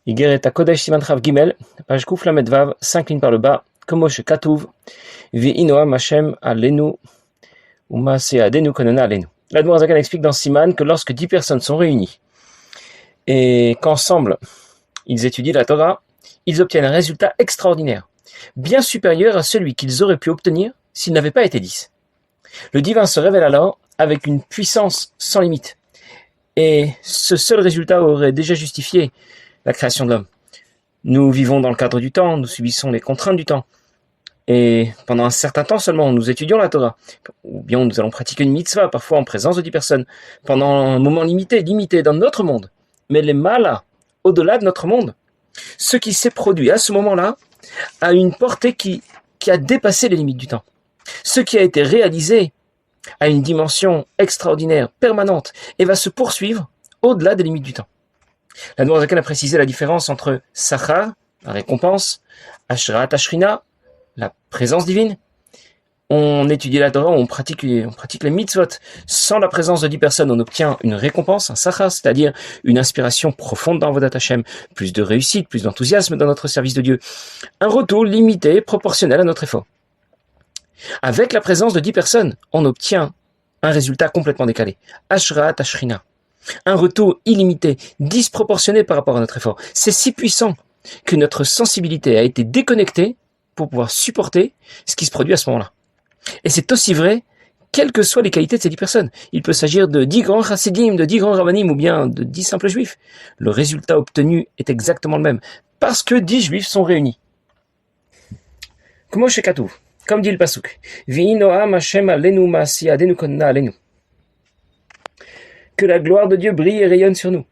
Igeret Kodesh Siman Chav Gimel, page Kouf Lamed Vav, 5 lignes par le bas, Komosh Katuv, Ve'inoam Hashem Alenu, Umase Adenu Konona Alenu. L'Admour Zakan explique dans Siman que lorsque 10 personnes sont réunies et qu'ensemble ils étudient la Torah, ils obtiennent un résultat extraordinaire, bien supérieur à celui qu'ils auraient pu obtenir s'ils n'avaient pas été 10. Le divin se révèle alors avec une puissance sans limite. Et ce seul résultat aurait déjà justifié la création de l'homme. Nous vivons dans le cadre du temps, nous subissons les contraintes du temps. Et pendant un certain temps seulement, nous étudions la Torah. Ou bien nous allons pratiquer une mitzvah, parfois en présence de 10 personnes, pendant un moment limité dans notre monde. Mais les malas, au-delà de notre monde, ce qui s'est produit à ce moment-là, a une portée qui a dépassé les limites du temps. Ce qui a été réalisé a une dimension extraordinaire, permanente, et va se poursuivre au-delà des limites du temps. La Noura Zaken a précisé la différence entre Sachar, la récompense, Ashrat Ashrina, la présence divine. On étudie la Torah, on pratique les mitzvot. Sans la présence de 10 personnes, on obtient une récompense, un Sachar, c'est-à-dire une inspiration profonde dans Avodat Hashem, plus de réussite, plus d'enthousiasme dans notre service de Dieu. Un retour limité, proportionnel à notre effort. Avec la présence de 10 personnes, on obtient un résultat complètement décalé. Ashrat Ashrina. Un retour illimité, disproportionné par rapport à notre effort. C'est si puissant que notre sensibilité a été déconnectée pour pouvoir supporter ce qui se produit à ce moment-là. Et c'est aussi vrai, quelles que soient les qualités de ces 10 personnes. Il peut s'agir de 10 grands chassidim, de 10 grands rabbanim ou bien de 10 simples juifs. Le résultat obtenu est exactement le même, parce que 10 juifs sont réunis. Comme dit le pasuk, V'inoam Hashem alenu ma'asi adenu konna alenu. Que la gloire de Dieu brille et rayonne sur nous.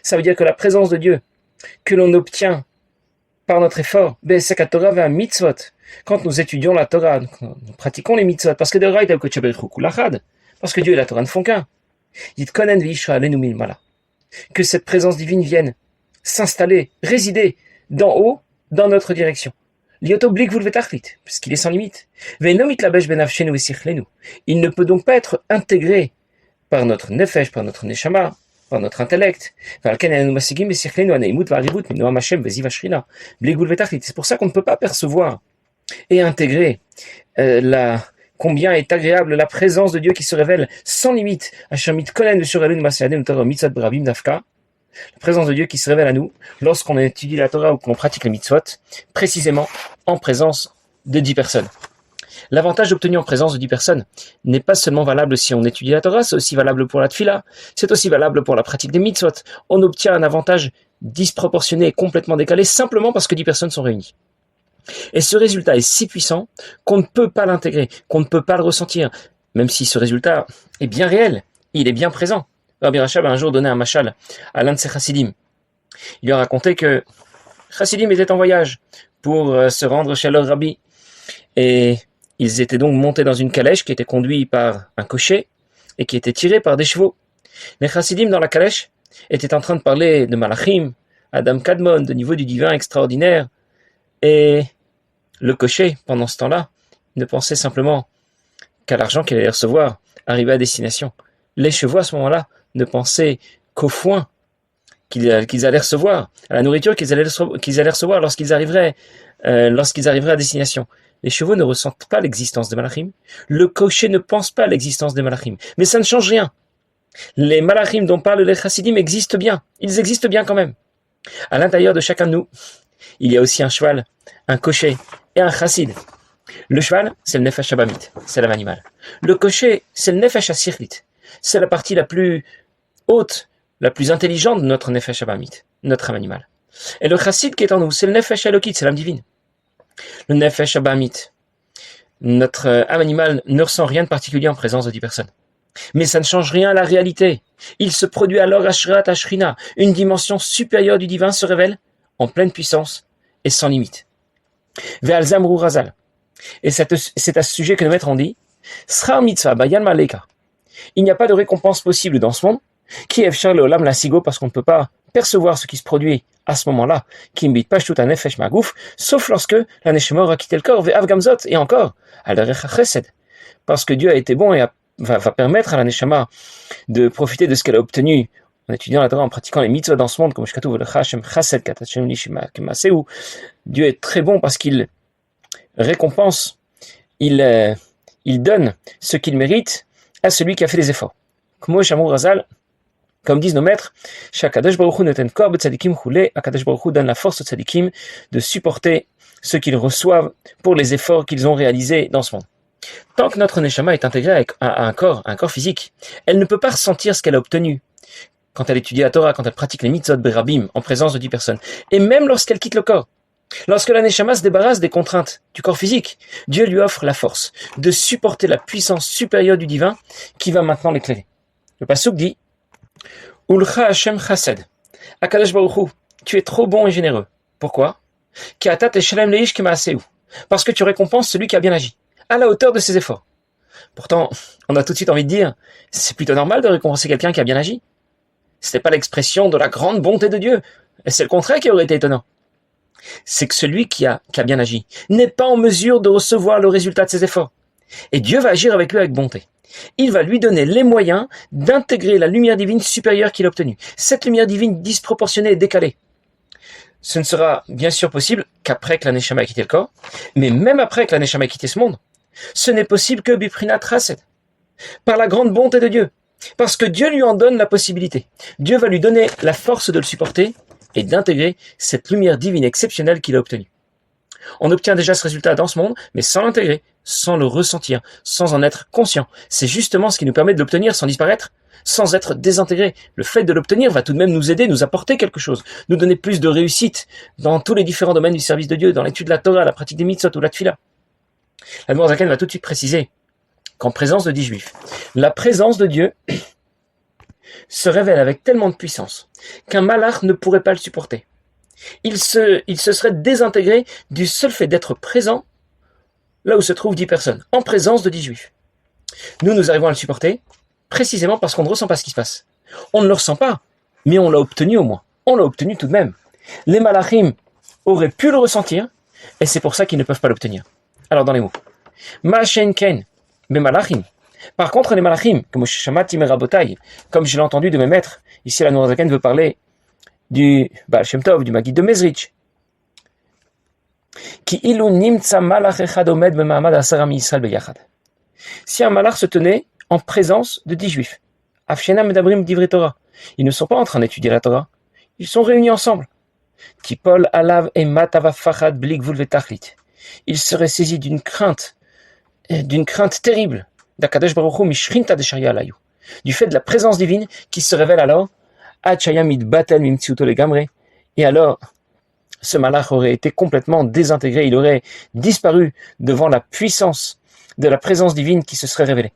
Ça veut dire que la présence de Dieu que l'on obtient par notre effort, quand nous étudions la Torah, nous pratiquons les mitzvot, parce que Dieu et la Torah ne font qu'un. Que cette présence divine vienne s'installer, résider d'en haut dans notre direction. Puisqu'il est sans limite. Il ne peut donc pas être intégré par notre nefesh, par notre neshama, par notre intellect. C'est pour ça qu'on ne peut pas percevoir et intégrer combien est agréable la présence de Dieu qui se révèle sans limite. La présence de Dieu qui se révèle à nous lorsqu'on étudie la Torah ou qu'on pratique les mitzvot, précisément en présence de 10 personnes. L'avantage obtenu en présence de 10 personnes n'est pas seulement valable si on étudie la Torah, c'est aussi valable pour la tfila, c'est aussi valable pour la pratique des mitzvot. On obtient un avantage disproportionné et complètement décalé simplement parce que 10 personnes sont réunies. Et ce résultat est si puissant qu'on ne peut pas l'intégrer, qu'on ne peut pas le ressentir, même si ce résultat est bien réel, il est bien présent. Rabbi Rachab a un jour donné un mashal à l'un de ses chassidim. Il lui a raconté que chassidim était en voyage pour se rendre chez leur rabbi. Et ils étaient donc montés dans une calèche qui était conduite par un cocher et qui était tirée par des chevaux. Les chassidim dans la calèche étaient en train de parler de Malachim, Adam Kadmon, de niveau du divin extraordinaire. Et le cocher, pendant ce temps-là, ne pensait simplement qu'à l'argent qu'il allait recevoir, arrivé à destination. Les chevaux, à ce moment-là, ne pensaient qu'au foin qu'ils allaient recevoir, à la nourriture qu'ils allaient recevoir lorsqu'ils arriveraient à destination. Les chevaux ne ressentent pas l'existence des malachim. Le cocher ne pense pas à l'existence des malachim. Mais ça ne change rien. Les malachim dont parlent les chassidim existent bien. Ils existent bien quand même. À l'intérieur de chacun de nous, il y a aussi un cheval, un cocher et un chassid. Le cheval, c'est le nefesh habamit, c'est l'âme animale. Le cocher, c'est le nefesh asichlit. C'est la partie la plus haute, la plus intelligente de notre nefesh habamit, notre âme animale. Et le chassid qui est en nous, c'est le nefesh elokit, c'est l'âme divine. Le nefesh habamit, notre âme animale ne ressent rien de particulier en présence de 10 personnes. Mais ça ne change rien à la réalité. Il se produit alors Ashrat Ashrina, une dimension supérieure du divin se révèle en pleine puissance et sans limite. Ve'al zamru razal. Et c'est à ce sujet que le maître en dit, Srar mitzvah bayan maleka. Il n'y a pas de récompense possible dans ce monde, qui efshar leolam la sigo, parce qu'on ne peut pas percevoir ce qui se produit à ce moment-là, qui mbit pas tout un nefesh magouf, sauf lorsque la neshama aura quitté le corps, ve'av gamzot, et encore, al derecha chesed, parce que Dieu a été bon et va permettre à la neshama de profiter de ce qu'elle a obtenu en étudiant la Torah, en pratiquant les mitzvot dans ce monde, comme Dieu est très bon parce qu'il récompense, il donne ce qu'il mérite à celui qui a fait des efforts. Comme disent nos maîtres, Akadosh Baruch Hu donne la force aux tzadikim de supporter ce qu'ils reçoivent pour les efforts qu'ils ont réalisés dans ce monde. Tant que notre neshama est intégrée à un corps physique, elle ne peut pas ressentir ce qu'elle a obtenu quand elle étudie la Torah, quand elle pratique les mitzvot berabim en présence de 10 personnes, et même lorsqu'elle quitte le corps. Lorsque la neshama se débarrasse des contraintes du corps physique, Dieu lui offre la force de supporter la puissance supérieure du divin qui va maintenant l'éclairer. Le pasuk dit Ulcha Hashem Chased. Akadosh Baruch Hu, tu es trop bon et généreux. Pourquoi? Parce que tu récompenses celui qui a bien agi, à la hauteur de ses efforts. Pourtant, on a tout de suite envie de dire, c'est plutôt normal de récompenser quelqu'un qui a bien agi. Ce n'est pas l'expression de la grande bonté de Dieu. C'est le contraire qui aurait été étonnant. C'est que celui qui a bien agi n'est pas en mesure de recevoir le résultat de ses efforts. Et Dieu va agir avec lui avec bonté. Il va lui donner les moyens d'intégrer la lumière divine supérieure qu'il a obtenue. Cette lumière divine disproportionnée et décalée. Ce ne sera bien sûr possible qu'après que la neshama ait quitté le corps, mais même après que la neshama ait quitté ce monde, ce n'est possible que biprinat chased, par la grande bonté de Dieu, parce que Dieu lui en donne la possibilité. Dieu va lui donner la force de le supporter et d'intégrer cette lumière divine exceptionnelle qu'il a obtenue. On obtient déjà ce résultat dans ce monde, mais sans l'intégrer, sans le ressentir, sans en être conscient. C'est justement ce qui nous permet de l'obtenir sans disparaître, sans être désintégré. Le fait de l'obtenir va tout de même nous aider, nous apporter quelque chose, nous donner plus de réussite dans tous les différents domaines du service de Dieu, dans l'étude de la Torah, la pratique des mitzvot ou la tfila. L'Admor Zaken va tout de suite préciser qu'en présence de 10 juifs, la présence de Dieu se révèle avec tellement de puissance qu'un malach ne pourrait pas le supporter. Il se serait désintégré du seul fait d'être présent là où se trouvent 10 personnes, en présence de 10 juifs. Nous arrivons à le supporter précisément parce qu'on ne ressent pas ce qui se passe. On ne le ressent pas, mais on l'a obtenu au moins. On l'a obtenu tout de même. Les malachim auraient pu le ressentir, et c'est pour ça qu'ils ne peuvent pas l'obtenir. Alors dans les mots. Ma'ashen ken, mais malachim. Par contre, les malachim, comme Shamati Merabotai, comme je l'ai entendu de mes maîtres, ici la Nourazaken veut parler du Baal Shem Tov, du Maguide de Mezrich, qui ilu nimtsa malach echad omed b'ma'amad asara mi'Yisraël beyachad. Si un malach se tenait en présence de 10 juifs, Afshena medabrim divrei Torah, ils ne sont pas en train d'étudier la Torah, ils sont réunis ensemble. Kipol alav et matava fachad blik vul vetachlit. Il serait saisi d'une crainte terrible, d'Akadosh Baruch Hu mishrinta de sharia alayu, du fait de la présence divine qui se révèle alors, ad shaya mitbatel mimtziuto legamre, et alors ce malach aurait été complètement désintégré, il aurait disparu devant la puissance de la présence divine qui se serait révélée.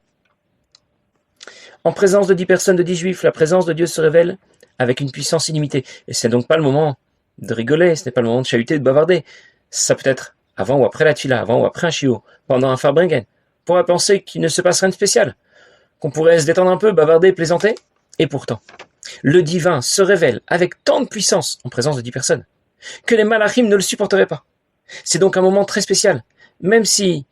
En présence de 10 personnes, de 10 juifs, la présence de Dieu se révèle avec une puissance illimitée. Et c'est donc pas le moment de rigoler, ce n'est pas le moment de chahuter, de bavarder. Ça peut être avant ou après la tfila, avant ou après un shiur, pendant un farbringen. On pourrait penser qu'il ne se passe rien de spécial, qu'on pourrait se détendre un peu, bavarder, plaisanter. Et pourtant, le divin se révèle avec tant de puissance en présence de 10 personnes que les malachim ne le supporteraient pas. C'est donc un moment très spécial, même si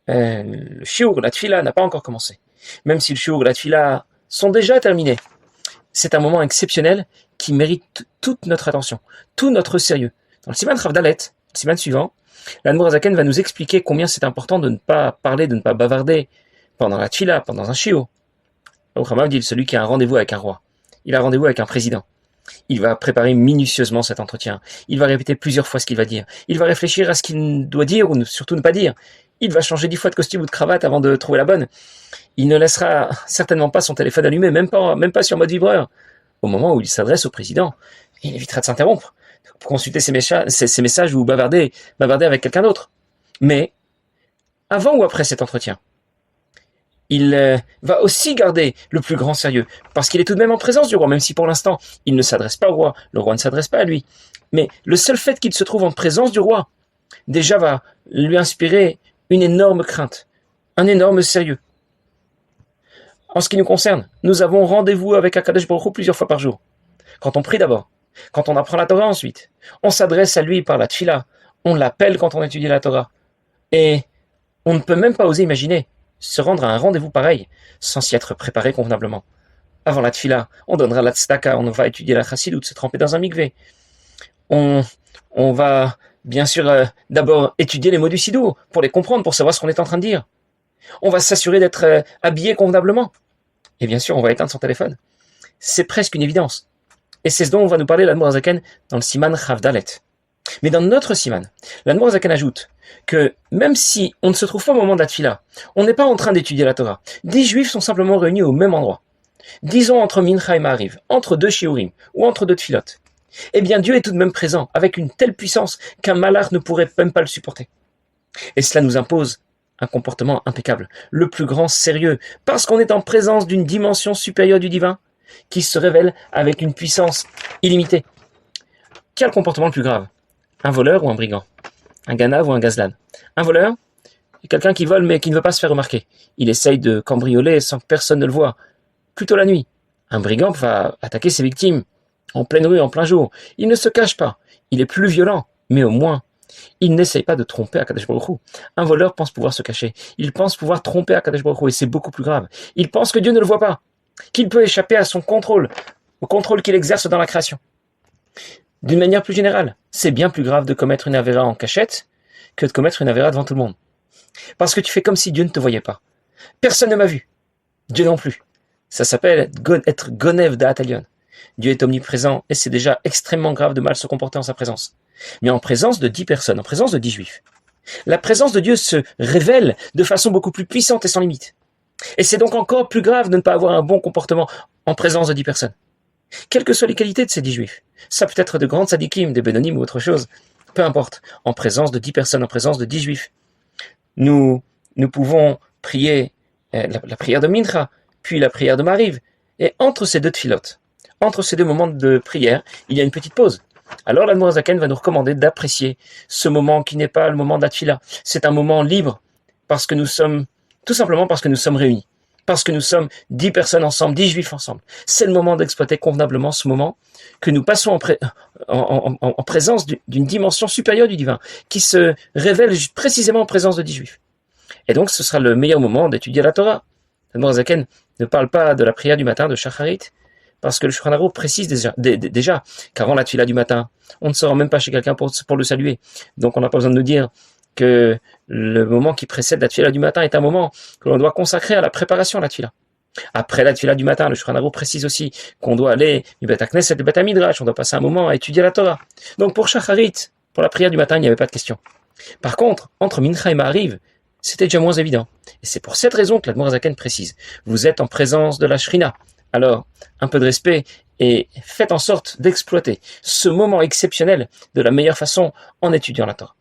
le shiur, la tfila n'a pas encore commencé, même si le shiur et la tfila sont déjà terminés. C'est un moment exceptionnel qui mérite toute notre attention, tout notre sérieux. Dans le Siman Chavdalet, le Siman suivant, l'Admor Zaken va nous expliquer combien c'est important de ne pas parler, de ne pas bavarder pendant la tfila, pendant un shiur. Le Chamav dit celui qui a un rendez-vous avec un roi, il a un rendez-vous avec un président. Il va préparer minutieusement cet entretien. Il va répéter plusieurs fois ce qu'il va dire. Il va réfléchir à ce qu'il doit dire ou surtout ne pas dire. Il va changer 10 fois de costume ou de cravate avant de trouver la bonne. Il ne laissera certainement pas son téléphone allumé, même pas sur mode vibreur, au moment où il s'adresse au président. Il évitera de s'interrompre pour consulter ses messages ou bavarder avec quelqu'un d'autre. Mais, avant ou après cet entretien, il va aussi garder le plus grand sérieux, parce qu'il est tout de même en présence du roi, même si pour l'instant, il ne s'adresse pas au roi, le roi ne s'adresse pas à lui. Mais le seul fait qu'il se trouve en présence du roi, déjà va lui inspirer une énorme crainte, un énorme sérieux. En ce qui nous concerne, nous avons rendez-vous avec Akadosh Baruch Hu plusieurs fois par jour. Quand on prie d'abord, quand on apprend la Torah ensuite, on s'adresse à lui par la tfila, on l'appelle quand on étudie la Torah. Et on ne peut même pas oser imaginer se rendre à un rendez-vous pareil sans s'y être préparé convenablement. Avant la tfila, on donnera la tzedaka, on va étudier la chassidoute, se tremper dans un mikvé. On va bien sûr d'abord étudier les mots du sidour pour les comprendre, pour savoir ce qu'on est en train de dire. On va s'assurer d'être habillé convenablement. Et bien sûr, on va éteindre son téléphone. C'est presque une évidence. Et c'est ce dont on va nous parler l'Admour Zaken dans le Siman Chavdalet. Mais dans notre Siman, l'Admour Zaken ajoute que même si on ne se trouve pas au moment de la tfila, on n'est pas en train d'étudier la Torah. 10 juifs sont simplement réunis au même endroit. Disons entre Mincha et Ma'ariv, entre deux shiurim ou entre deux tfilot. Eh bien, Dieu est tout de même présent, avec une telle puissance qu'un malach ne pourrait même pas le supporter. Et cela nous impose un comportement impeccable, le plus grand sérieux, parce qu'on est en présence d'une dimension supérieure du divin, qui se révèle avec une puissance illimitée. Quel comportement le plus grave? Un voleur ou un brigand? Un ganav ou un gazlan? Un voleur est quelqu'un qui vole mais qui ne veut pas se faire remarquer. Il essaye de cambrioler sans que personne ne le voie, plutôt la nuit. Un brigand va attaquer ses victimes en pleine rue, en plein jour. Il ne se cache pas. Il est plus violent, mais au moins, il n'essaye pas de tromper Akadosh Baruch Hu. Un voleur pense pouvoir se cacher. Il pense pouvoir tromper Akadosh Baruch Hu, et c'est beaucoup plus grave. Il pense que Dieu ne le voit pas, qu'il peut échapper à son contrôle, au contrôle qu'il exerce dans la création. D'une manière plus générale, c'est bien plus grave de commettre une avéra en cachette que de commettre une avéra devant tout le monde. Parce que tu fais comme si Dieu ne te voyait pas. Personne ne m'a vu. Dieu non plus. Ça s'appelle être gonev d'Atalion. Dieu est omniprésent et c'est déjà extrêmement grave de mal se comporter en sa présence. Mais en présence de 10 personnes, en présence de 10 juifs, la présence de Dieu se révèle de façon beaucoup plus puissante et sans limite. Et c'est donc encore plus grave de ne pas avoir un bon comportement en présence de 10 personnes. Quelles que soient les qualités de ces 10 juifs, ça peut être de grandes sadikim, des bénonymes ou autre chose, peu importe, en présence de 10 personnes, en présence de 10 juifs, nous pouvons prier la prière de Mincha, puis la prière de Mariv, et entre ces deux tfilotes, entre ces deux moments de prière, il y a une petite pause. Alors l'Admour Zaken va nous recommander d'apprécier ce moment qui n'est pas le moment de la tfila. C'est un moment libre, parce que nous sommes, tout simplement parce que nous sommes réunis, parce que nous sommes 10 personnes ensemble, 10 juifs ensemble. C'est le moment d'exploiter convenablement ce moment que nous passons en présence d'une dimension supérieure du divin, qui se révèle précisément en présence de 10 juifs. Et donc ce sera le meilleur moment d'étudier la Torah. L'Admour Zaken ne parle pas de la prière du matin de Shacharit, parce que le Shulchan Aruch précise déjà qu'avant la tfila du matin, on ne se rend même pas chez quelqu'un pour le saluer. Donc on n'a pas besoin de nous dire que le moment qui précède la tfila du matin est un moment que l'on doit consacrer à la préparation de la tfila. Après la tfila du matin, le Shulchan Aruch précise aussi qu'on doit aller du Bet HaKnesset, du Bet HaMidrash, on doit passer un moment à étudier la Torah. Donc pour Shacharit, pour la prière du matin, il n'y avait pas de question. Par contre, entre Mincha et Ma'ariv, c'était déjà moins évident. Et c'est pour cette raison que l'Admour Zaken précise. Vous êtes en présence de la Shrina. Alors, un peu de respect et faites en sorte d'exploiter ce moment exceptionnel de la meilleure façon en étudiant la Torah.